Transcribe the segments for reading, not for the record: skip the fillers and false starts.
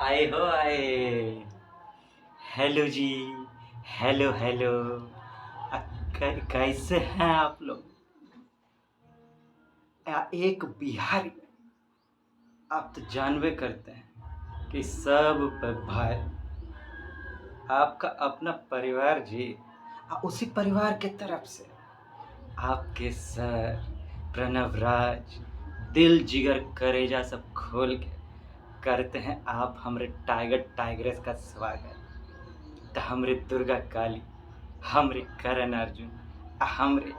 आए हो आए। हेलो जी। Hello hello. कैसे हैं आप लोग? एक बिहारी, आप तो जानबे करते हैं कि सब पर भाई आपका अपना परिवार जी। उसी परिवार के तरफ से आपके सर प्रणव राज दिल जिगर करेजा सब खोल के करते हैं आप हमरे टाइगर टाइग्रेस का स्वागत। तो हमरे दुर्गा काली, हमरे करण अर्जुन, हमरे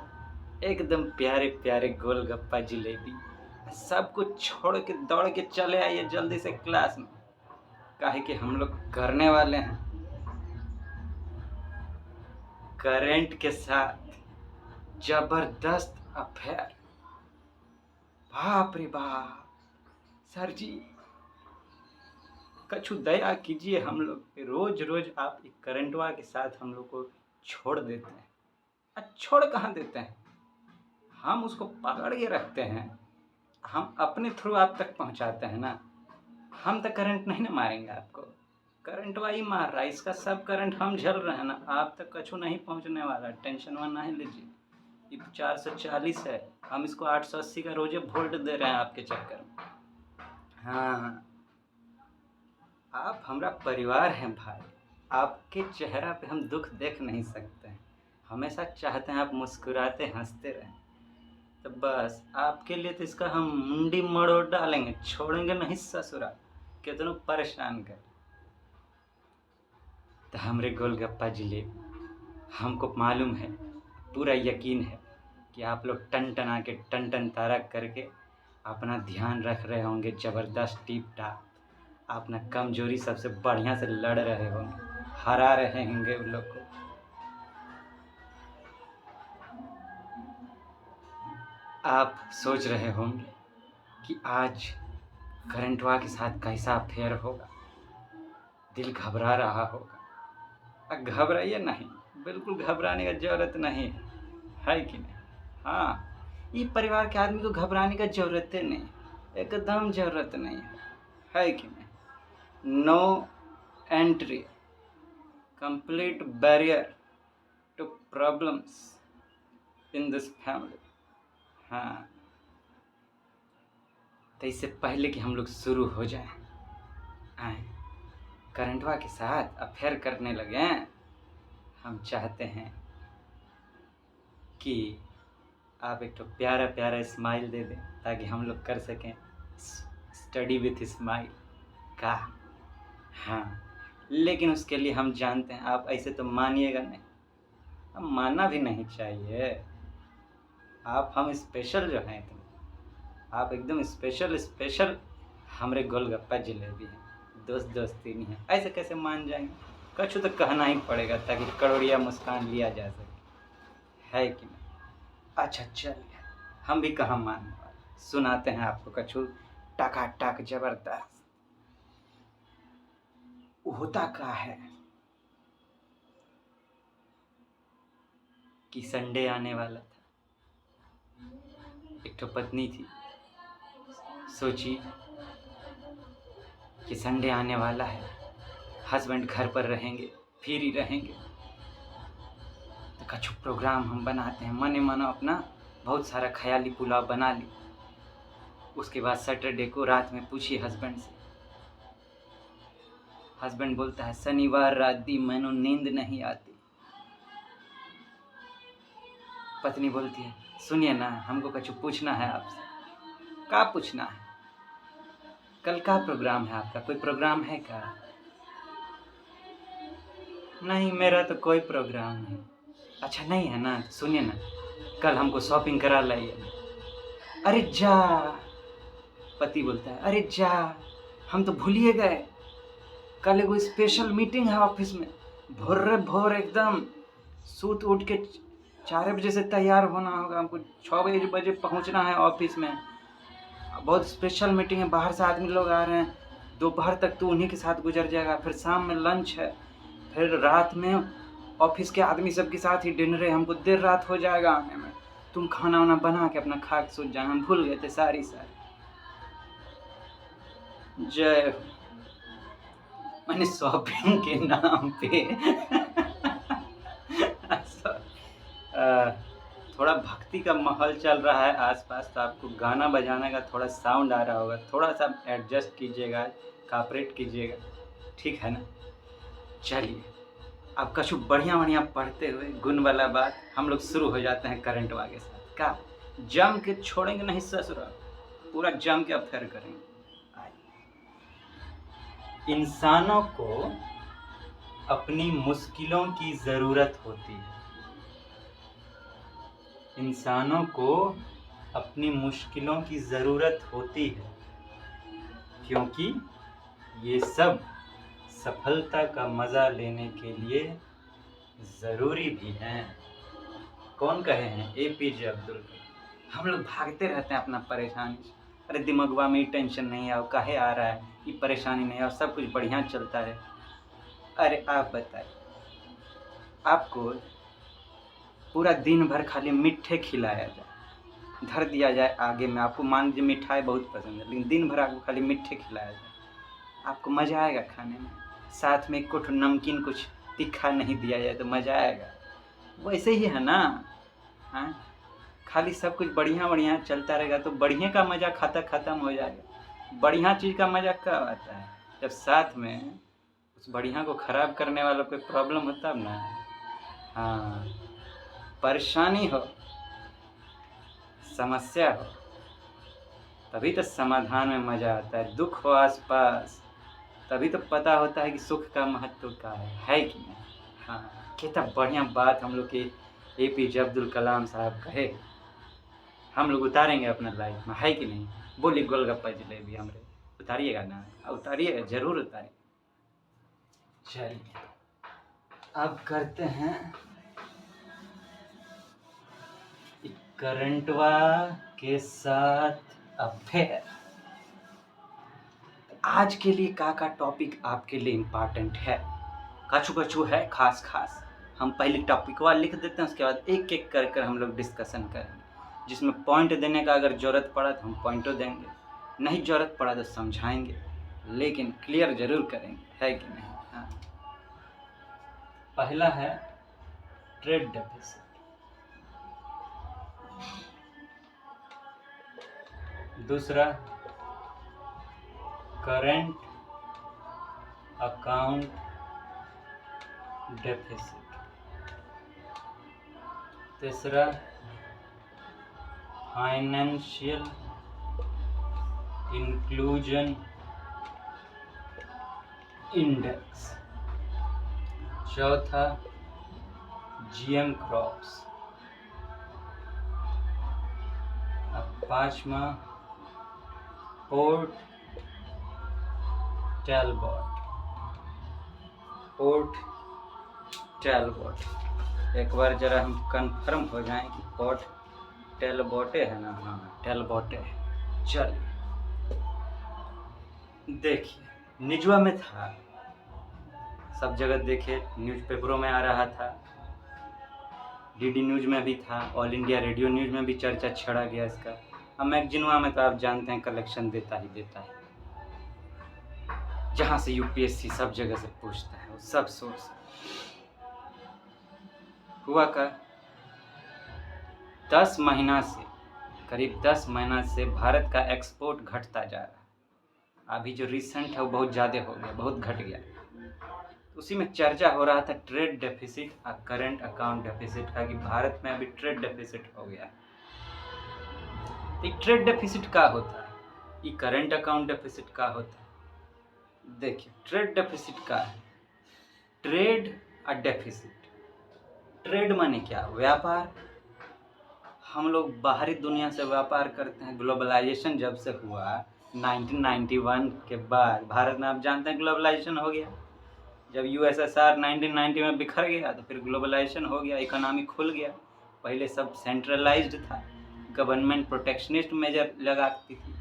एकदम प्यारे प्यारे गोलगप्पा जिलेबी सब कुछ छोड़ के दौड़ के चले आइए जल्दी से क्लास में। काहे कि हम लोग करने वाले हैं करंट के साथ जबरदस्त अफेयर। बाप रे बाप सर जी, कछु दया कीजिए हम लोग पे। रोज रोज आप एक करंटवा के साथ हम लोग को छोड़ देते हैं। छोड़ कहाँ देते हैं, हम उसको पकड़ के रखते हैं। हम अपने थ्रू आप तक पहुंचाते हैं ना। हम तो करंट नहीं ना मारेंगे आपको, करंटवा ही मार रहा है। इसका सब करंट हम झेल रहे हैं ना, आप तक कछु नहीं पहुंचने वाला। टेंशन वन नहीं लीजिए। ये 440 है, हम इसको 880 का रोजे वोल्ट दे रहे हैं आपके चक्कर में। हाँ, आप हमारा परिवार हैं भाई। आपके चेहरा पे हम दुख देख नहीं सकते हैं। हमेशा चाहते हैं आप मुस्कुराते हंसते रहें। तो बस आपके लिए तो इसका हम मुंडी मरोड़ डालेंगे, छोड़ेंगे नहीं ससुरा, कितनों परेशान कर। तो हमरे गोलगप्पा जिलेबी, हमको मालूम है, पूरा यकीन है कि आप लोग टन टना के टन टन तारा करके अपना ध्यान रख रहे होंगे ज़बरदस्त टिप टाप। अपना कमजोरी सबसे बढ़िया से लड़ रहे होंगे, हरा रहे होंगे उन लोग को। आप सोच रहे होंगे कि आज करंटवा के साथ कैसा अफेयर होगा, दिल घबरा रहा होगा। घबराइए नहीं, बिल्कुल घबराने का जरूरत नहीं है कि नहीं? हाँ, ये परिवार के आदमी को घबराने का जरूरत नहीं, एकदम जरूरत नहीं है कि नहीं? No entry, complete barrier to problems in this family. हाँ, तो इससे पहले कि हम लोग शुरू हो जाएं, आए करंटवा के साथ अफेयर करने लगे, हम चाहते हैं कि आप एक तो प्यारा प्यारा स्माइल दे दें ताकि हम लोग कर सकें स्टडी विथ स्माइल का। हाँ, लेकिन उसके लिए हम जानते हैं आप ऐसे तो मानिएगा नहीं, हम मानना भी नहीं चाहिए। आप हम स्पेशल जो हैं, आप एकदम स्पेशल स्पेशल हमरे गोलगप्पा जिलेबी हैं। दोस्त दोस्ती नहीं है, ऐसे कैसे मान जाएंगे? कछु तो कहना ही पड़ेगा ताकि कड़ोड़िया मुस्कान लिया जा सके, है कि नहीं? अच्छा चलिए, हम भी कहाँ मानने वाले, सुनाते हैं आपको कछु टकाटक जबरदस्त। होता क्या है कि संडे आने वाला था। एक तो पत्नी थी, सोची कि संडे आने वाला है, हस्बैंड घर पर रहेंगे, फ्री रहेंगे, तो कछु प्रोग्राम हम बनाते हैं। मने मनो अपना बहुत सारा ख्याली पुलाव बना ली। उसके बाद सैटरडे को रात में पूछी हस्बैंड से। हस्बैंड बोलता है शनिवार रात दी मैनू नींद नहीं आती। पत्नी बोलती है सुनिए ना, हमको कछु पूछना है आपसे। क्या पूछना है? कल का प्रोग्राम है आपका? कोई प्रोग्राम है क्या? नहीं, मेरा तो कोई प्रोग्राम नहीं। अच्छा नहीं है ना, तो सुनिए ना, कल हमको शॉपिंग करा लाइए। अरे जा, पति बोलता है अरे जा, हम तो भूलिए गए, कल एगो स्पेशल मीटिंग है ऑफिस में। भोर एकदम सूत उठ के 4 बजे से तैयार होना होगा, हमको 6 बजे पहुंचना है ऑफिस में। बहुत स्पेशल मीटिंग है, बाहर से आदमी लोग आ रहे हैं। दोपहर तक तो उन्हीं के साथ गुजर जाएगा, फिर शाम में लंच है, फिर रात में ऑफिस के आदमी सब के साथ ही डिनर है। हमको देर रात हो जाएगा आने में। तुम खाना वाना बना के अपना खा के सो जाना, हम भूल गए थे सारी। जय मैंने शॉपिंग के नाम पे थोड़ा भक्ति का माहौल चल रहा है आसपास, तो आपको गाना बजाने का थोड़ा साउंड आ रहा होगा, थोड़ा सा एडजस्ट कीजिएगा, कॉपरेट कीजिएगा, ठीक है ना। चलिए अब कछु बढ़िया बढ़िया पढ़ते हुए गुण वाला बात हम लोग शुरू हो जाते हैं करंटवा के साथ। का जम के छोड़ेंगे नहीं ससुरा, पूरा जम के अफेयर करेंगे। इंसानों को अपनी मुश्किलों की ज़रूरत होती है। इंसानों को अपनी मुश्किलों की ज़रूरत होती है, क्योंकि ये सब सफलता का मज़ा लेने के लिए ज़रूरी भी हैं। कौन कहे हैं? APJ अब्दुल कलाम। हम लोग भागते रहते हैं अपना परेशानी से, अरे दिमागवा में टेंशन नहीं आओ, काहे आ रहा है, ये परेशानी नहीं आओ, सब कुछ बढ़िया चलता है। अरे आप बताइए, आपको पूरा दिन भर खाली मिठे खिलाया जाए, धर दिया जाए आगे में, आपको मान लीजिए मिठाई बहुत पसंद है, लेकिन दिन भर आपको खाली मिठे खिलाया जाए, आपको मज़ा आएगा खाने में? साथ में कुछ नमकीन, कुछ तीखा नहीं दिया जाए तो मज़ा आएगा? वैसे ही है ना। हाँ, खाली सब कुछ बढ़िया बढ़िया चलता रहेगा तो बढ़िया का मज़ा खाता ख़त्म हो जाएगा। बढ़िया चीज़ का मज़ा कब आता है? जब साथ में उस बढ़िया को ख़राब करने वालों कोई प्रॉब्लम हो तब ना। हाँ, परेशानी हो, समस्या हो, तभी तो समाधान में मज़ा आता है। दुख हो आसपास, तभी तो पता होता है कि सुख का महत्व क्या है कि नहीं। हाँ, कितना बढ़िया बात हम लोग के APJ अब्दुल कलाम साहब कहे, हम लोग उतारेंगे अपना लाइफ में, है कि नहीं। बोली गोलगप्पा जलेबी हमरे उतारिएगा ना? उतारिएगा, ज़रूर उतारिए। चलिए अब करते हैं करंटवा के साथ अफेयर। आज के लिए का टॉपिक आपके लिए इम्पॉर्टेंट है, कछु कछु है खास खास। हम पहले टॉपिकवा लिख देते हैं, उसके बाद एक एक कर कर हम लोग डिस्कशन करेंगे, जिसमें पॉइंट देने का अगर ज़रूरत पड़ा तो हम पॉइंटों देंगे, नहीं ज़रूरत पड़ा तो समझाएंगे, लेकिन क्लियर ज़रूर करेंगे, है कि नहीं। हाँ, पहला है ट्रेड डेफिसिट, दूसरा करंट अकाउंट डेफिसिट, तीसरा फाइनेंशियल इंक्लूजन इंडेक्स, चौथा GM क्रॉप्स, अब पांचवा पोर्ट टैलबॉट। एक बार जरा हम कंफर्म हो जाएं कि पोर्ट टैलबॉटे है ना। हाँ, टैलबॉटे है। चलिए देखिए, निजवा में था, सब जगह देखे, न्यूज़पेपरों में आ रहा था, DD न्यूज़ में भी था, ऑल इंडिया रेडियो न्यूज़ में भी चर्चा छड़ा गया इसका। अब मैगजीनवा में तो आप जानते हैं कलेक्शन देता ही देता है, जहाँ से UPSC सब जगह से पूछता है, वो सब सोर्स। हुआ का 10 महीना से, करीब 10 महीना से भारत का एक्सपोर्ट घटता जा रहा है। अभी जो रिसेंट है वो बहुत ज़्यादा हो गया, बहुत घट गया। उसी में चर्चा हो रहा था ट्रेड डेफिसिट और करंट अकाउंट डेफिसिट का, कि भारत में अभी ट्रेड डेफिसिट हो गया। ये ट्रेड डेफिसिट का होता है, ये करंट अकाउंट डेफिसिट का होता है। देखिए, ट्रेड डेफिसिट का है, ट्रेड और डेफिसिट। ट्रेड माने क्या? व्यापार। हम लोग बाहरी दुनिया से व्यापार करते हैं। ग्लोबलाइजेशन जब से हुआ 1991 के बाद भारत में, आप जानते हैं ग्लोबलाइजेशन हो गया। जब USSR 1990 में बिखर गया तो फिर ग्लोबलाइजेशन हो गया, इकोनॉमी खुल गया। पहले सब सेंट्रलाइज्ड था, गवर्नमेंट प्रोटेक्शनिस्ट मेजर लगाती थी,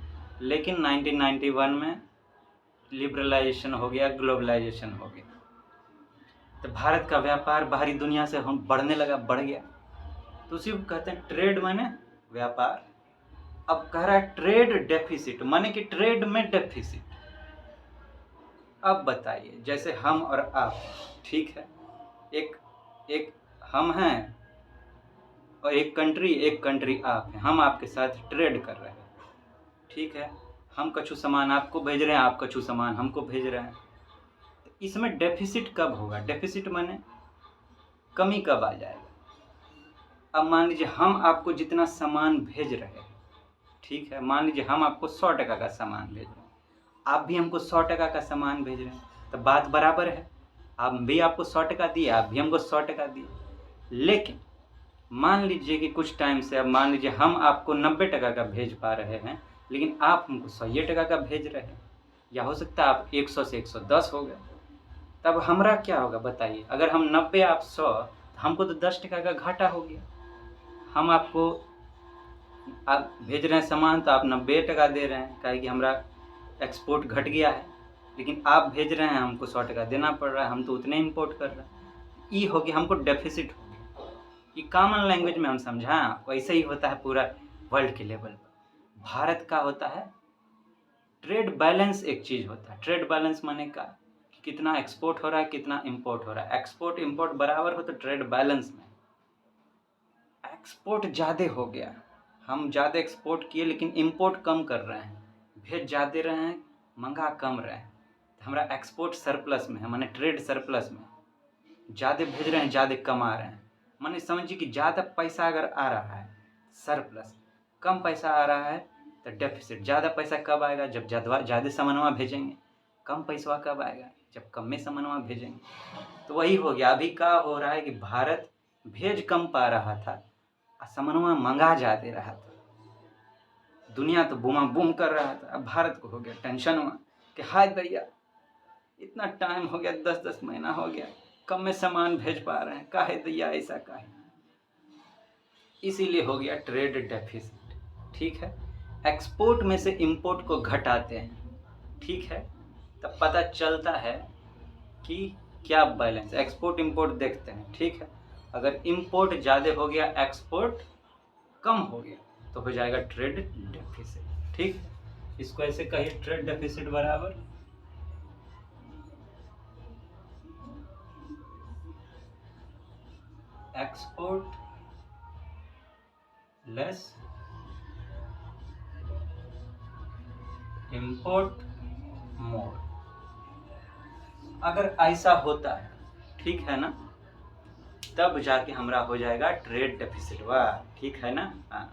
लेकिन 1991 में लिबरलाइजेशन हो गया, ग्लोबलाइजेशन हो गया, तो भारत का व्यापार बाहरी दुनिया से हम बढ़ने लगा, बढ़ गया। तो उसी को कहते हैं ट्रेड माने व्यापार। अब कह रहा है ट्रेड डेफिसिट, माने कि ट्रेड में डेफिसिट। अब बताइए, जैसे हम और आप, ठीक है, एक एक हम हैं और एक कंट्री आप हैं, हम आपके साथ ट्रेड कर रहे हैं, ठीक है, हम कछु सामान आपको भेज रहे हैं, आप कछु सामान हमको भेज रहे हैं, तो इसमें डेफिसिट कब होगा? डेफिसिट माने कमी कब आ जाएगा? अब मान लीजिए हम आपको जितना सामान भेज रहे हैं, ठीक है, मान लीजिए हम आपको 100 टका का सामान भेज रहे हैं, आप भी हमको 100 टका का सामान भेज रहे हैं, तो बात बराबर है, हम भी आपको 100 टका दिए, आप भी हमको 100 टका दिए। लेकिन मान लीजिए कि कुछ टाइम से, अब मान लीजिए हम आपको 90 टका का भेज पा रहे हैं, लेकिन आप हमको 100 टका का भेज रहे हैं, या हो सकता है आप 100 से 110 हो गए, तब हमारा क्या होगा बताइए? अगर हम 90 आप 100, तो हमको तो 10 टका का घाटा हो गया। हम आपको, आप भेज रहे हैं सामान तो आप 90 टका दे रहे हैं, काहे कि हमारा एक्सपोर्ट घट गया है, लेकिन आप भेज रहे हैं हमको 100 टका देना पड़ रहा है, हम तो उतने इम्पोर्ट कर रहे हैं, ये हो गया, हमको डेफिसिट हो गया। ये कॉमन लैंग्वेज में हम समझाएं आपको, ऐसे ही होता है पूरा वर्ल्ड के लेवल पर। भारत का होता है ट्रेड बैलेंस, एक चीज़ होता है ट्रेड बैलेंस, माने का कि कितना एक्सपोर्ट हो रहा है, कितना इम्पोर्ट हो रहा है, एक्सपोर्ट इम्पोर्ट बराबर हो तो ट्रेड बैलेंस में एक्सपोर्ट ज़्यादा हो गया, हम ज़्यादा एक्सपोर्ट किए लेकिन इम्पोर्ट कम कर रहे हैं, भेज ज़्यादा रहे हैं, मंगा कम रहे हैं, तो हमारा एक्सपोर्ट सरप्लस में है, माने ट्रेड सरप्लस में, ज़्यादा भेज रहे हैं, ज़्यादा कमा रहे हैं, माने समझिए कि ज़्यादा पैसा अगर आ रहा है सरप्लस, कम पैसा आ रहा है तो डेफिसिट। ज़्यादा पैसा कब आएगा? जब ज़्यादा सामानवा भेजेंगे। कम पैसा कब आएगा? जब कम में सामानवा भेजेंगे। तो वही हो गया, अभी क्या हो रहा है कि भारत भेज कम पा रहा था और सामानवा मंगा ज़्यादा रहा था, दुनिया तो बूमा बूम कर रहा था, अब भारत को हो गया टेंशन हुआ कि हाय दैया, इतना टाइम हो गया, 10-10 महीना हो गया, कम में सामान भेज पा रहे हैं, काहे दैया ऐसा काहे? इसीलिए हो गया ट्रेड डेफिसिट, ठीक है। एक्सपोर्ट में से इंपोर्ट को घटाते हैं, ठीक है, तब पता चलता है कि क्या बैलेंस, एक्सपोर्ट इंपोर्ट देखते हैं, ठीक है। अगर इंपोर्ट ज़्यादा हो गया, एक्सपोर्ट कम हो गया, तो हो जाएगा ट्रेड डेफिसिट, ठीक। इसको ऐसे कहिए, ट्रेड डेफिसिट बराबर एक्सपोर्ट लेस इंपोर्ट मोर। अगर ऐसा होता है, ठीक है ना, तब जाके हमारा हो जाएगा ट्रेड डेफिसिट, वाह, ठीक है ना। हाँ,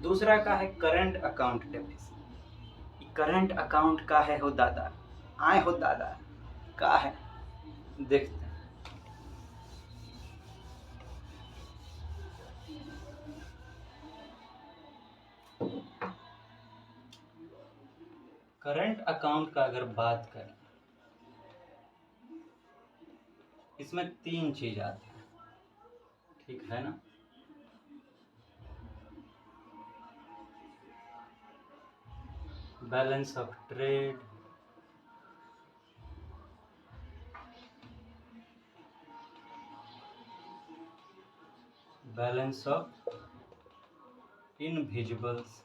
दूसरा का है current account deficit. Current account का है हो दादा, आए हो दादा, का है देखते हैं। करंट अकाउंट का अगर बात करें, इसमें 3 चीज आती है, ठीक है ना। Balance of trade, balance of invisibles,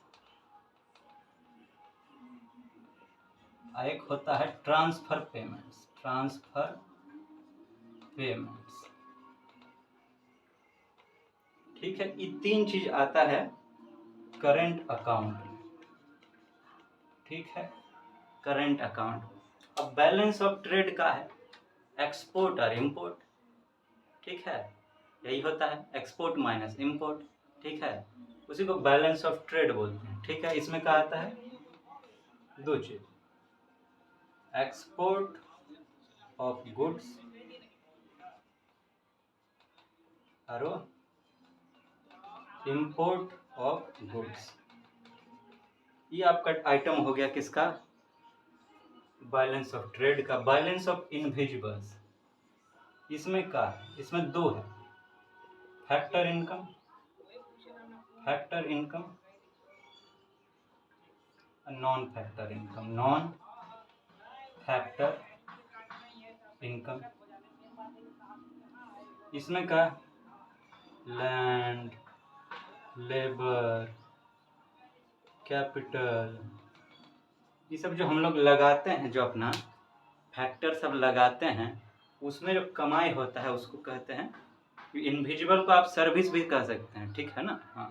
एक होता है ट्रांसफर पेमेंट्स, ट्रांसफर पेमेंट्स, ठीक है। ये 3 चीज आता है करंट अकाउंट, ठीक है, करंट अकाउंट। अब बैलेंस ऑफ ट्रेड का है एक्सपोर्ट और इंपोर्ट, ठीक है, यही होता है एक्सपोर्ट माइनस इंपोर्ट, ठीक है, उसी को बैलेंस ऑफ ट्रेड बोलते हैं, ठीक है। इसमें क्या आता है? 2 चीज, एक्सपोर्ट ऑफ गुड्स और इंपोर्ट ऑफ गुड्स। ये आपका आइटम हो गया किसका? बैलेंस ऑफ ट्रेड का। बैलेंस ऑफ इनविजिबल्स, इसमें क्या है? इसमें 2 है, factor income, factor income, non factor income, non factor income. इसमें क्या? लैंड, लेबर, कैपिटल, ये सब जो हम लोग लगाते हैं, जो अपना फैक्टर सब लगाते हैं, उसमें जो कमाई होता है उसको कहते हैं, इनविजिबल को आप सर्विस भी कह सकते हैं, ठीक है ना। हाँ,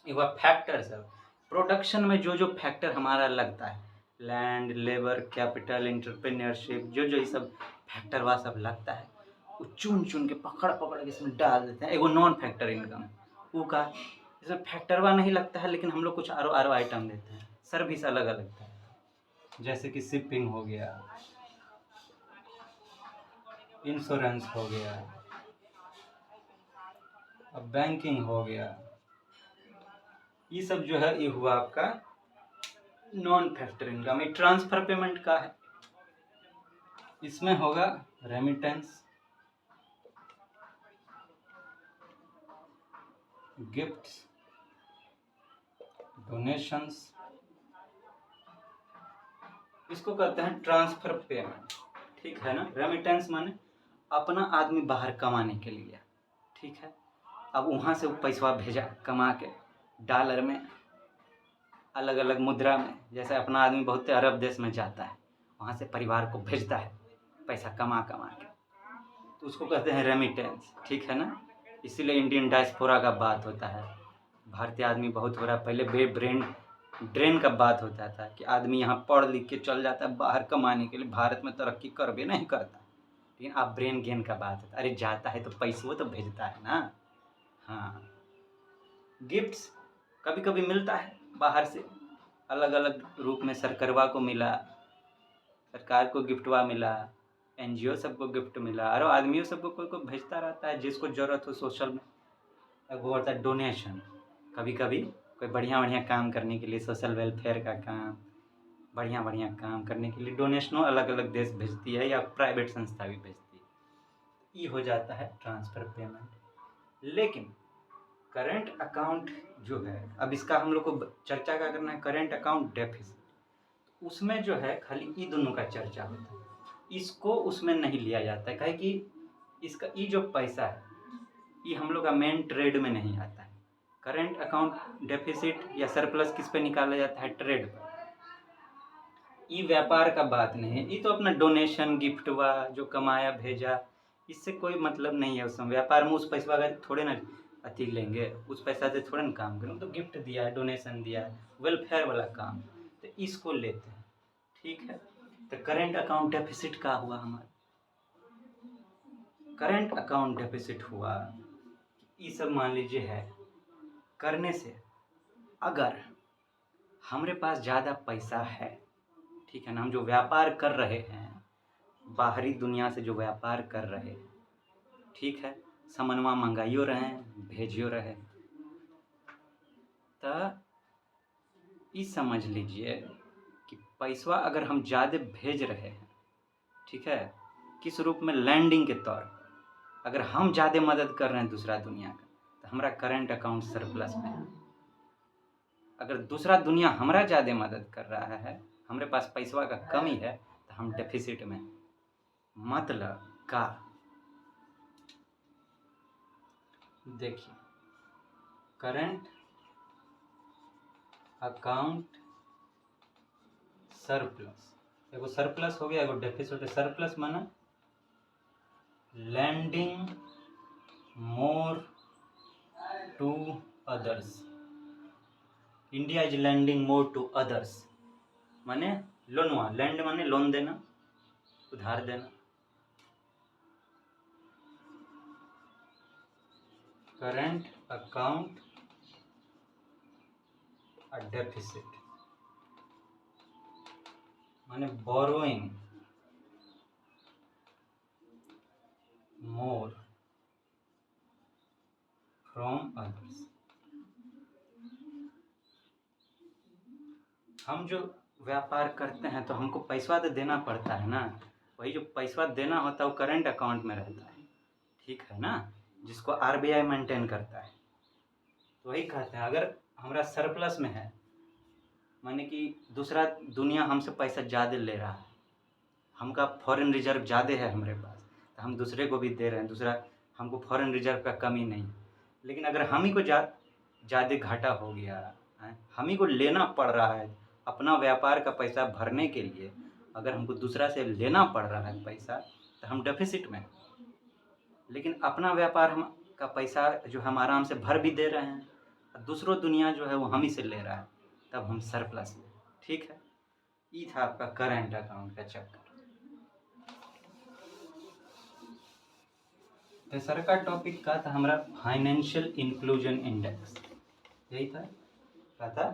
ये हुआ फैक्टर सब। प्रोडक्शन में जो जो फैक्टर हमारा लगता है, लैंड, लेबर, कैपिटल, एंटरप्रेन्योरशिप, जो जो ये सब फैक्टर वह सब लगता है, वो चुन चुन के पकड़ पकड़ के इसमें डाल देते हैं। एगो नॉन फैक्टर इनकम वो का, इसमें फैक्टरवा नहीं लगता है, लेकिन हम लोग कुछ आरो आरो आइटम देते हैं, सर्विस अलग अलग है, जैसे कि शिपिंग हो गया, इंश्योरेंस हो गया, अब बैंकिंग हो गया, ये सब जो है ये हुआ आपका नॉन फैक्टर इनकम। ये ट्रांसफर पेमेंट का है, इसमें होगा रेमिटेंस, गिफ्ट्स, डोनेशंस, इसको कहते हैं ट्रांसफर पेमेंट, ठीक है ना। रेमिटेंस माने अपना आदमी बाहर कमाने के लिए, ठीक है, अब वहाँ से वो पैसा भेजा कमा के डॉलर में, अलग अलग मुद्रा में, जैसे अपना आदमी बहुत अरब देश में जाता है, वहाँ से परिवार को भेजता है पैसा कमा कमा के, तो उसको कहते हैं रेमिटेंस, ठीक है ना। इसीलिए इंडियन डायस्पोरा का बात होता है, भारतीय आदमी बहुत हो रहा है। पहले ब्रेन ड्रेन का बात होता था कि आदमी यहाँ पढ़ लिख के चल जाता है बाहर कमाने के लिए, भारत में तरक्की कर भी नहीं करता, लेकिन अब ब्रेन गेन का बात होता है, अरे जाता है तो पैसे वो तो भेजता है ना। हाँ, गिफ्ट्स कभी कभी मिलता है बाहर से, अलग अलग रूप में, सरकारवा को मिला, सरकार को गिफ्टवा मिला, एनजीओ सबको गिफ्ट मिला, और आदमियों सबको कोई कोई भेजता रहता है जिसको ज़रूरत हो सोशल में। वो होता है डोनेशन, कभी कभी कोई बढ़िया बढ़िया काम करने के लिए, सोशल वेलफेयर का काम, बढ़िया बढ़िया काम करने के लिए डोनेशनों अलग अलग देश भेजती है या प्राइवेट संस्था भी भेजती है, ये हो जाता है ट्रांसफ़र पेमेंट। लेकिन करंट अकाउंट जो है, अब इसका हम लोग को चर्चा क्या करना है, करंट अकाउंट डेफिसिट, उसमें जो है खाली ये दोनों का चर्चा होता है, इसको उसमें नहीं लिया जाता है, काहे कि इसका ये जो पैसा है ये हम लोग का मेन ट्रेड में नहीं आता है। करंट अकाउंट डेफिसिट या सरप्लस किस पे निकाला जाता है, ट्रेड पर। ये व्यापार का बात नहीं है, ये तो अपना डोनेशन गिफ्ट हुआ जो कमाया भेजा, इससे कोई मतलब नहीं है। उसमें व्यापार में उस पैसा का थोड़े ना अति लेंगे, उस पैसा से थोड़े ना काम करेंगे, तो गिफ्ट दिया है, डोनेशन दिया है, वेलफेयर वाला काम, तो इसको लेते हैं, ठीक है। तो करंट अकाउंट डेफिसिट का हुआ हमारा, करंट अकाउंट डेफिसिट हुआ, ये सब मान लीजिए है करने से, अगर हमारे पास ज़्यादा पैसा है, ठीक है ना, हम जो व्यापार कर रहे हैं, बाहरी दुनिया से जो व्यापार कर रहे हैं, ठीक है, सामानवा मंगाइयो रहे, भेजियो रहे, तो ये समझ लीजिए कि पैसा अगर हम ज़्यादा भेज रहे हैं, ठीक है, किस रूप में, लैंडिंग के तौर पर, अगर हम ज़्यादा मदद कर रहे हैं दूसरा दुनिया का, तो हमारा करंट अकाउंट सरप्लस में है। अगर दूसरा दुनिया हमारा ज़्यादा मदद कर रहा है, हमारे पास पैसा का कमी है, तो हम डेफिसिट में। मतलब का देखिए, करंट अकाउंट सरप्लस, एगो सरप्लस हो गया, एगो डेफिसिट। सरप्लस माना lending more to others, India is lending more to others, माने लोनवा, लैंड माने लोन देना, उधार देना, करंट अकाउंट डेफिसिट माने बोरोइंग मोर फ्रॉम अदर्स। हम जो व्यापार करते हैं तो हमको पैसा तो देना पड़ता है ना, वही जो पैसा देना होता है वो करंट अकाउंट में रहता है, ठीक है ना, जिसको आरबीआई मेंटेन करता है। तो वही कहते हैं, अगर हमारा सरप्लस में है, माने कि दूसरा दुनिया हमसे पैसा ज़्यादा ले रहा है, हमका फॉरेन रिजर्व ज़्यादा है हमारे पास, तो हम दूसरे को भी दे रहे हैं, दूसरा हमको फॉरेन रिजर्व का कमी नहीं। लेकिन अगर हम ही को ज़्यादा घाटा हो गया, हम ही को लेना पड़ रहा है अपना व्यापार का पैसा भरने के लिए, अगर हमको दूसरा से लेना पड़ रहा है पैसा तो हम डेफिसिट में हैं। लेकिन अपना व्यापार हम का पैसा जो हम आराम से भर भी दे रहे हैं और दूसरों दुनिया जो है वो हम ही से ले रहा है, तब हम सरप्लस में। ठीक है, ये था आपका करंट अकाउंट का चक्कर। तेसर का टॉपिक का था हमारा फाइनेंशियल इंक्लूजन इंडेक्स। यही था, क्या था?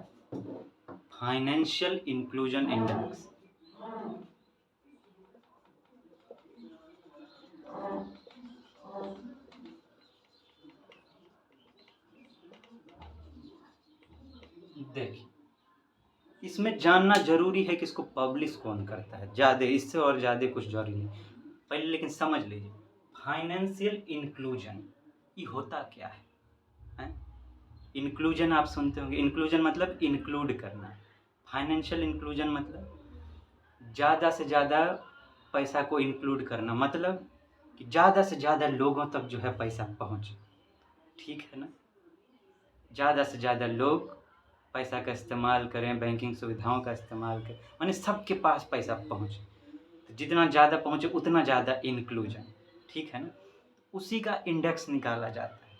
Financial inclusion index. देखिए, इसमें जानना जरूरी है कि इसको पब्लिश कौन करता है, ज़्यादा इससे और ज़्यादा कुछ जरूरी नहीं। पहले लेकिन समझ लीजिए फाइनेंशियल इंक्लूजन ये होता क्या है? इंक्लूजन आप सुनते होंगे, इंक्लूजन मतलब इंक्लूड करना। फाइनेंशियल इंक्लूजन मतलब ज़्यादा से ज़्यादा पैसा को इंक्लूड करना, मतलब कि ज़्यादा से ज़्यादा लोगों तक जो है पैसा पहुँचे। ठीक है ना? ज़्यादा से ज़्यादा लोग पैसा का इस्तेमाल करें, बैंकिंग सुविधाओं का इस्तेमाल करें, माने सबके पास पैसा पहुँचे। तो जितना ज़्यादा पहुँचे उतना ज़्यादा इंक्लूजन। ठीक है ना? उसी का इंडेक्स निकाला जाता है,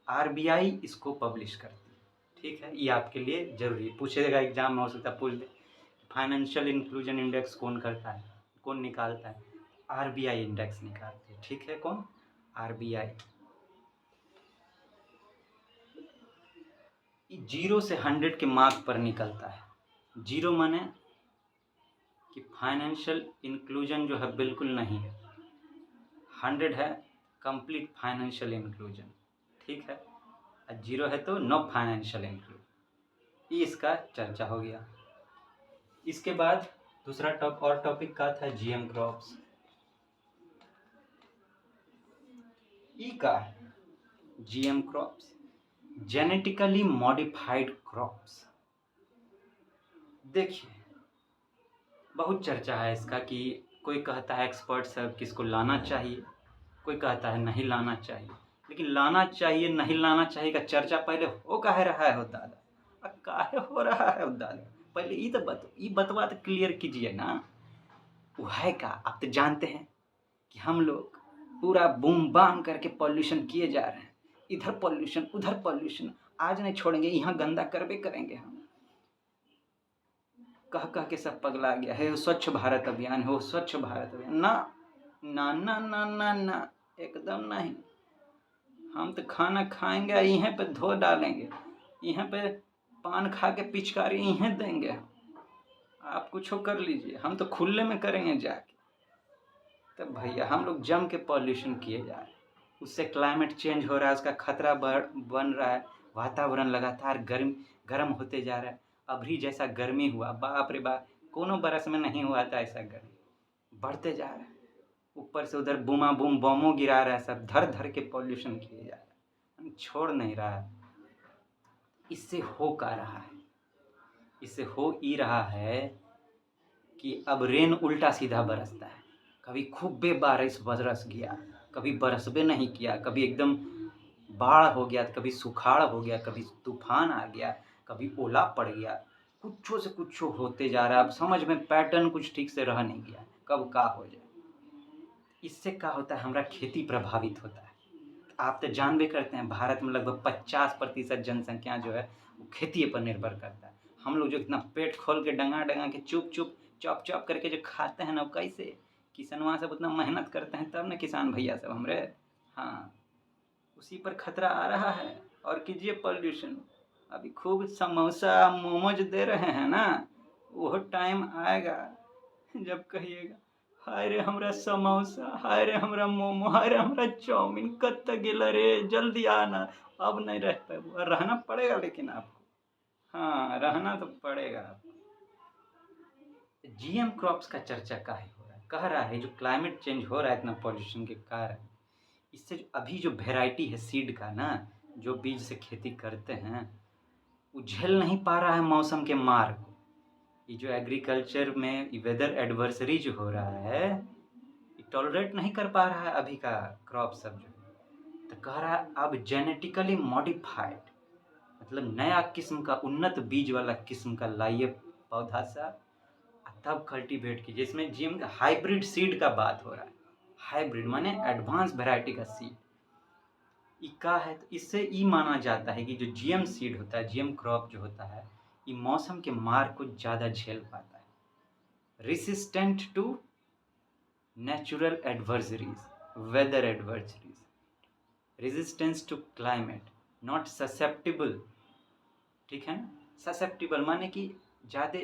आरबीआई इसको पब्लिश करती है। ठीक है, ये आपके लिए ज़रूरी है, पूछेगा एग्जाम में, हो सकता है पूछ दे फाइनेंशियल इंक्लूजन इंडेक्स कौन करता है, कौन निकालता है? आरबीआई इंडेक्स निकालती है। ठीक है, कौन? आरबीआई। 0 से 100 के मार्क पर निकलता है। 0 माने कि फाइनेंशियल इंक्लूजन जो है बिल्कुल नहीं है, 100 है कंप्लीट फाइनेंशियल इंक्लूजन। ठीक है, और 0 है तो नो फाइनेंशियल इंक्लूजन। ये इसका चर्चा हो गया। इसके बाद दूसरा टॉपिक का था जीएम क्रॉप्स। ई का GM crops, genetically modified crops. देखिए, बहुत चर्चा है इसका कि कोई कहता है एक्सपर्ट सब किसको लाना चाहिए, कोई कहता है नहीं लाना चाहिए। लेकिन लाना चाहिए नहीं लाना चाहिए का चर्चा पहले हो काहे रहा है हो दादा, अब काहे हो रहा है हो दादा? पहले ये बतवा तो क्लियर कीजिए ना। वो है का? आप तो जानते हैं कि हम लोग पूरा बूम बाम करके पॉल्यूशन किए जा रहे हैं, इधर पॉल्यूशन उधर पॉल्यूशन, आज नहीं छोड़ेंगे, यहाँ गंदा करबे करेंगे हम। कह कह के सब पगला गया है, वो स्वच्छ भारत अभियान है, वो स्वच्छ भारत अभियान। ना ना ना ना ना ना, एकदम नहीं। हम तो खाना खाएंगे यहीं पे धो डालेंगे, यहीं पे पान खा के पिचकारी यहीं देंगे, आप कुछ कर लीजिए, हम तो खुले में करेंगे जाके। तब भैया हम लोग जम के पॉल्यूशन किए जा रहे हैं, उससे क्लाइमेट चेंज हो रहा है, उसका खतरा बन रहा है, वातावरण लगातार गर्म होते जा रहा है। अभी जैसा गर्मी हुआ, बाप रे बाप, कोनो बरस में नहीं हुआ था ऐसा गर्मी, बढ़ते जा रहा है। ऊपर से उधर बूमा बूम बमों गिरा रहा है, सब धर धर के पॉल्यूशन किए जा रहा है, छोड़ नहीं रहा है। इससे हो का रहा है, इससे हो ही रहा है कि अब रेन उल्टा सीधा बरसता है। कभी खूब बारिश बरस गया, कभी बरसबे नहीं किया, कभी एकदम बाढ़ हो गया, कभी सुखाड़ हो गया, कभी तूफान आ गया, कभी ओला पड़ गया, कुछो से कुछो होते जा रहा है। अब समझ में पैटर्न कुछ ठीक से रह नहीं गया, कब का हो जाए। इससे क्या होता है, हमारा खेती प्रभावित होता है। आप तो जानबे करते हैं भारत में लगभग 50% जनसंख्या जो है वो खेती पर निर्भर करता है। हम लोग जो इतना पेट खोल के डंगा डंगा के चुप चुप चॉप चॉप करके जो खाते हैं ना, वो कैसे किसनवा सब उतना मेहनत करते हैं तब ना किसान भैया सब हमरे। हाँ, उसी पर खतरा आ रहा है। और कीजिए पॉल्यूशन, अभी खूब समोसा मोमोज दे रहे हैं ना, वो टाइम आएगा जब कहिएगा हाय रे हमरा समोसा, हाय रे हमरा मोमो, हाय रे हमरा चाउमीन कत गेला रे, जल्दी आना। अब नहीं रह पाएगा, रहना पड़ेगा लेकिन आपको, हाँ रहना तो पड़ेगा आपको। जीएम क्रॉप्स का चर्चा काहे हो रहा है? कह रहा है जो क्लाइमेट चेंज हो रहा है इतना पॉल्यूशन के कारण, इससे अभी जो वेराइटी है सीड का ना, जो बीज से खेती करते हैं, वो झेल नहीं पा रहा है मौसम के मार को। ये जो एग्रीकल्चर में वेदर एडवर्सरी जो हो रहा है, ये टॉलरेट नहीं कर पा रहा है अभी का क्रॉप सब जो है। तो कह रहा है अब जेनेटिकली मॉडिफाइड, मतलब नया किस्म का उन्नत बीज वाला किस्म का लाइए पौधा सा, तब कल्टीवेट कीजिए। इसमें जीएम का हाइब्रिड सीड का बात हो रहा है। हाइब्रिड माने एडवांस वैरायटी का सीड। ई का है तो इससे ई माना जाता है कि जो जीएम सीड होता है, जीएम क्रॉप जो होता है, ये मौसम के मार को ज़्यादा झेल पाता है, resistant to natural adversaries, weather adversaries, resistance to climate, not susceptible. ठीक है ना, ससेप्टिबल माने कि ज़्यादा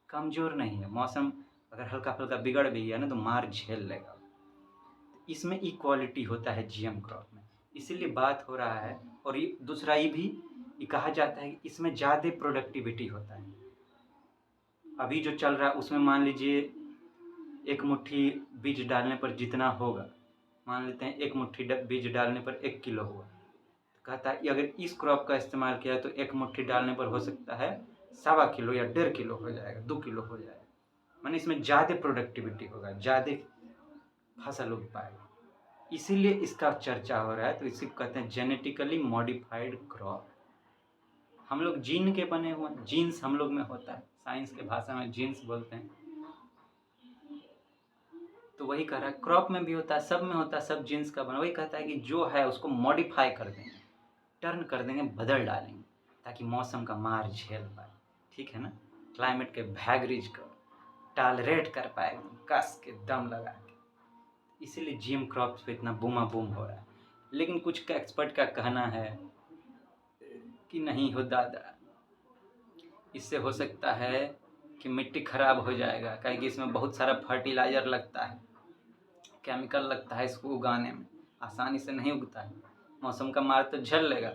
कमज़ोर नहीं है, मौसम अगर हल्का फुल्का बिगड़ भी गया ना तो मार झेल लेगा। इसमें इक्वालिटी होता है जीएम क्रॉप में, इसीलिए बात हो रहा है। और ये दूसरा ये भी ये कहा जाता है कि इसमें ज़्यादा प्रोडक्टिविटी होता है। अभी जो चल रहा है उसमें मान लीजिए एक मुट्ठी बीज डालने पर जितना होगा, मान लेते हैं एक मुट्ठी बीज डालने पर 1 किलो हुआ, तो कहता है अगर इस क्रॉप का इस्तेमाल किया तो एक मुट्ठी डालने पर हो सकता है 1.25 किलो या 1.5 किलो हो जाएगा, 2 किलो हो जाएगा। माने इसमें ज़्यादा प्रोडक्टिविटी होगा, ज़्यादा फसल उग पाएगा, इसीलिए इसका चर्चा हो रहा है। तो इसी को कहते हैं जेनेटिकली मॉडिफाइड क्रॉप। हम लोग जीन के बने हुए हैं, जीन्स हम लोग में होता है, साइंस के भाषा में जीन्स बोलते हैं। तो वही कह रहा है क्रॉप में भी होता है, सब में होता है, सब जीन्स का बना। वही कहता है कि जो है उसको मॉडिफाई कर देंगे, टर्न कर देंगे, बदल डालेंगे ताकि मौसम का मार झेल पाए। ठीक है ना, क्लाइमेट के वैगरीज को टॉलरेट कर पाए, कस के दम लगा के। इसीलिए जीएम क्रॉप्स पे इतना बूमा बूम हो रहा है। लेकिन कुछ एक्सपर्ट का कहना है कि नहीं हो दादा, इससे हो सकता है कि मिट्टी खराब हो जाएगा, क्योंकि इसमें बहुत सारा फर्टिलाइज़र लगता है, केमिकल लगता है, इसको उगाने में आसानी से नहीं उगता है। मौसम का मार तो झेल लेगा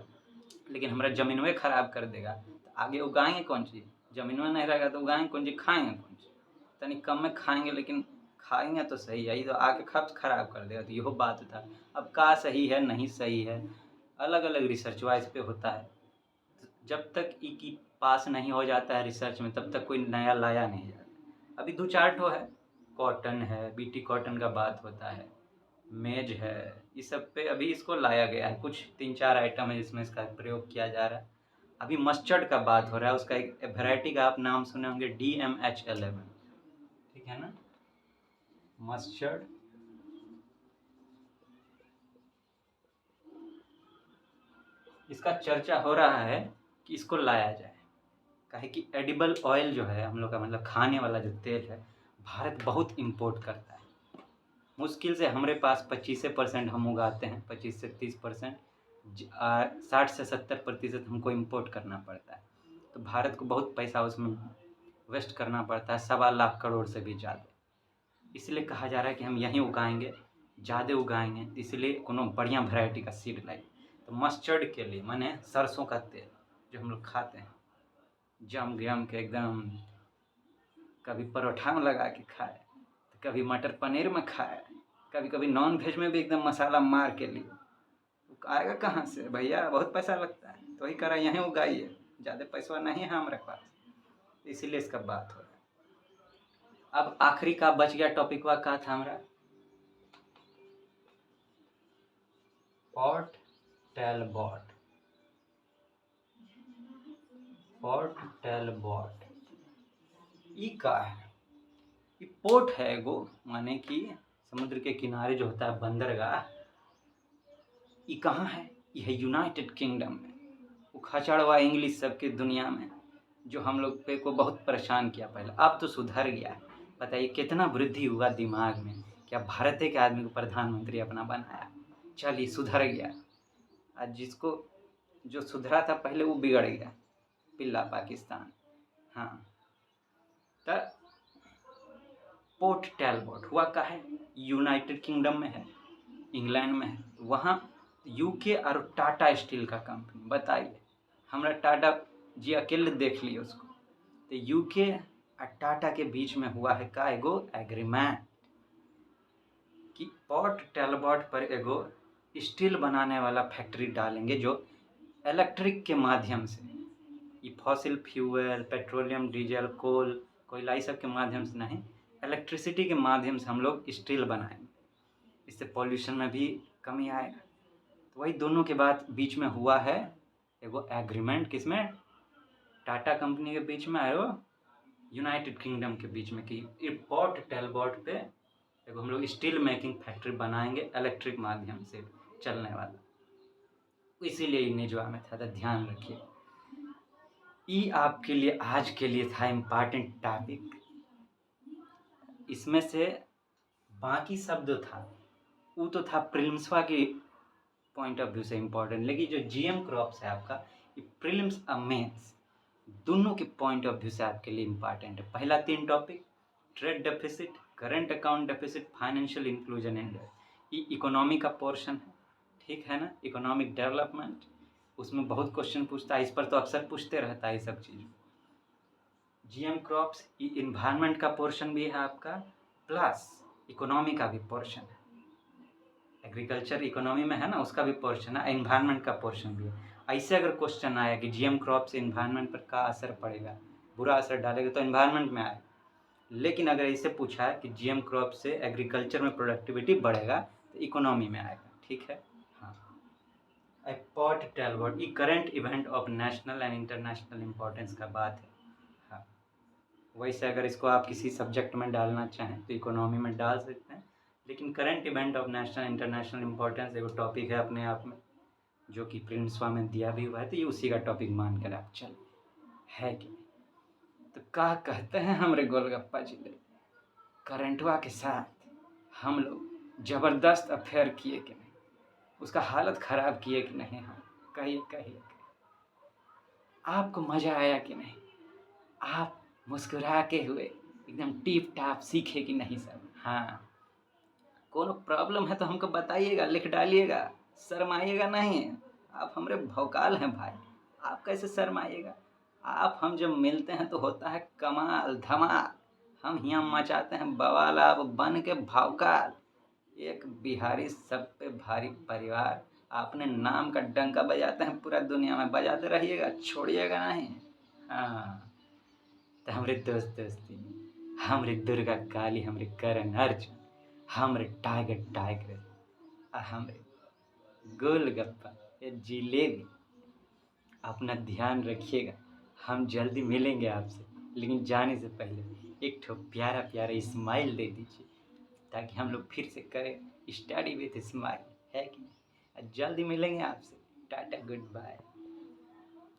लेकिन हमारा ज़मीन में ख़राब कर देगा, तो आगे उगाएंगे कौन चीज़? ज़मीन में नहीं रहेगा तो उगाएंगे कौन चीज़, खाएंगे कौन चीज़? तनिक कम में खाएंगे लेकिन खाएंगे तो सही है, ये तो आगे खराब कर देगा। तो यह बात था। अब का सही है नहीं सही है, अलग अलग रिसर्च वाइज पे होता है। तो जब तक ई की पास नहीं हो जाता है रिसर्च में तब तक कोई नया लाया नहीं जाता। अभी 2-4 ठो है, कॉटन है, बीटी कॉटन का बात होता है, मेज है, इस सब पे अभी इसको लाया गया है। कुछ 3-4 आइटम है जिसमें इसका प्रयोग किया जा रहा है। अभी मस्टर्ड का बात हो रहा है, उसका एक वैरायटी का आप नाम सुने होंगे, DMH11। ठीक है ना, मस्टर्ड। इसका चर्चा हो रहा है कि इसको लाया जाए, काहे कि एडिबल ऑयल जो है हम लोग का, मतलब खाने वाला जो तेल है, भारत बहुत इम्पोर्ट करता है। मुश्किल से हमारे पास 25% हम उगाते हैं, 25 से 30%, 60 से 70% हमको इम्पोर्ट करना पड़ता है। तो भारत को बहुत पैसा उसमें वेस्ट करना पड़ता है, 1.25 लाख करोड़ से भी ज़्यादा। इसलिए कहा जा रहा है कि हम यहीं उगाएंगे, ज़्यादा उगाएंगे, इसलिए कोनो बढ़िया वैरायटी का सीड लाए। तो मस्टर्ड के लिए माने सरसों का तेल जो हम लोग खाते हैं, जम के एकदम, कभी परोठा में लगा के खाए, तो कभी मटर पनीर में खाए, कभी कभी नॉन वेज में भी एकदम मसाला मार के लिए। तो आएगा कहाँ से भैया, बहुत पैसा लगता है। तो वही करा यहीं उगाइए, ज़्यादा पैसा नहीं है हमारे पास, इसीलिए इसका बात हो रहा है। अब आखिरी का बच गया टॉपिक वा का था हमारा, पॉट टैलबॉट। पॉट टैलबॉट ई का है, ये पोर्ट है एगो, माने कि समुद्र के किनारे जो होता है बंदरगाह। ये कहाँ है? ये है यूनाइटेड किंगडम में। वो खचड़वा इंग्लिश सबके दुनिया में जो हम लोग पे को बहुत परेशान किया पहले, अब तो सुधर गया है। बताइए कितना वृद्धि हुआ दिमाग में, क्या भारत के आदमी को प्रधानमंत्री अपना बनाया। चलिए सुधर गया, आज जिसको जो सुधरा था पहले वो बिगड़ गया, पिल्ला पाकिस्तान। हाँ, तो पोर्ट टैलबॉट हुआ का है, यूनाइटेड किंगडम में है, इंग्लैंड में है। वहाँ यूके और टाटा स्टील का कंपनी, बताइए हमारा टाटा जी अकेले देख लिए उसको। तो यूके और टाटा के बीच में हुआ है का एगो एग्रीमेंट कि पोर्ट टैलबॉट पर एगो स्टील बनाने वाला फैक्ट्री डालेंगे जो इलेक्ट्रिक के माध्यम से, ये फॉसिल फ्यूल, पेट्रोलियम, डीजल, कोल, कोयला, ये सब के माध्यम से नहीं, इलेक्ट्रिसिटी के माध्यम से हम लोग स्टील बनाएंगे। इससे पॉल्यूशन में भी कमी आएगा। तो वही दोनों के बाद बीच में हुआ है एगो एग्रीमेंट, किसमें? टाटा कंपनी के बीच में है वो यूनाइटेड किंगडम के बीच में कि पोर्ट टैलबॉट पे देखो हम लोग स्टील मेकिंग फैक्ट्री बनाएंगे इलेक्ट्रिक माध्यम से चलने वाला, इसीलिए ये निजवा में था। तो ध्यान रखिए, ये आपके लिए आज के लिए था इम्पॉर्टेंट टॉपिक। इसमें से बाकी शब्द था वो तो था प्रिलिम्सवा के पॉइंट ऑफ व्यू से इम्पोर्टेंट, लेकिन जो जीएम क्रॉप्स है आपका, ये प्रीलिम्स और मेंस दोनों के पॉइंट ऑफ व्यू से आपके लिए इम्पॉर्टेंट है। पहला 3 topic, trade deficit, current account deficit, financial inclusion in debt, ये इकोनॉमी का पोर्शन है, ठीक है ना, इकोनॉमिक डेवलपमेंट। उसमें बहुत क्वेश्चन पूछता है, इस पर तो अक्सर पूछते रहता है ये सब चीज़। जीएम क्रॉप्स ये इन्वायरमेंट का पोर्शन भी है आपका, प्लस इकोनॉमी का भी पोर्शन है। एग्रीकल्चर इकोनॉमी में है ना, उसका भी पोर्शन है, एनवायरनमेंट का पोर्शन भी है। ऐसे अगर क्वेश्चन आया कि जीएम क्रॉप से एनवायरनमेंट पर क्या असर पड़ेगा, बुरा असर डालेगा, तो एनवायरनमेंट में आए। लेकिन अगर इसे पूछा है कि जीएम क्रॉप से एग्रीकल्चर में प्रोडक्टिविटी बढ़ेगा, तो इकोनॉमी में आएगा, ठीक है। हाँ, पोर्ट टैलबॉट ये current event of national and international importance का बात है। हाँ, वैसे अगर इसको आप किसी सब्जेक्ट में डालना चाहें तो इकोनॉमी में डाल सकते हैं, लेकिन current event of national international importance एक टॉपिक है अपने आप में, जो कि प्रिंसवा में दिया भी हुआ है, तो ये उसी का टॉपिक मान कर आप चल है कि नहीं। तो क्या कहते हैं हमारे गोलगप्पा जी, करंटवा के साथ हम लोग ज़बरदस्त अफेयर किए कि नहीं, उसका हालत ख़राब किए कि नहीं, हम कहिए कहिए आपको मज़ा आया कि नहीं, आप मुस्कुरा के हुए एकदम टिप टाप सीखे कि नहीं सब। हाँ, कोनो प्रॉब्लम है तो हमको बताइएगा, लिख डालिएगा, शर्माइएगा नहीं। आप हमारे भौकाल हैं भाई, आप कैसे शर्माइएगा। आप हम जब मिलते हैं तो होता है कमाल धमाल, हम यहाँ मचाते हैं बवाल, आप बन के भौकाल। एक बिहारी सब पे भारी परिवार, आपने नाम का डंका बजाते हैं पूरा दुनिया में, बजाते रहिएगा, छोड़िएगा नहीं। हाँ, तो हमारे दोस्ती, हमारे दुर्गा काली, हमारे करण अर्जुन, हमारे टाइगर टाइगर, हमारे गोलगप्पा या जिलेबी। अपना ध्यान रखिएगा, हम जल्दी मिलेंगे आपसे, लेकिन जाने से पहले एक ठो प्यारा प्यारा स्माइल दे दीजिए, ताकि हम लोग फिर से करें स्टडी विथ स्माइल, है कि नहीं। जल्दी मिलेंगे आपसे, टाटा गुड बाय।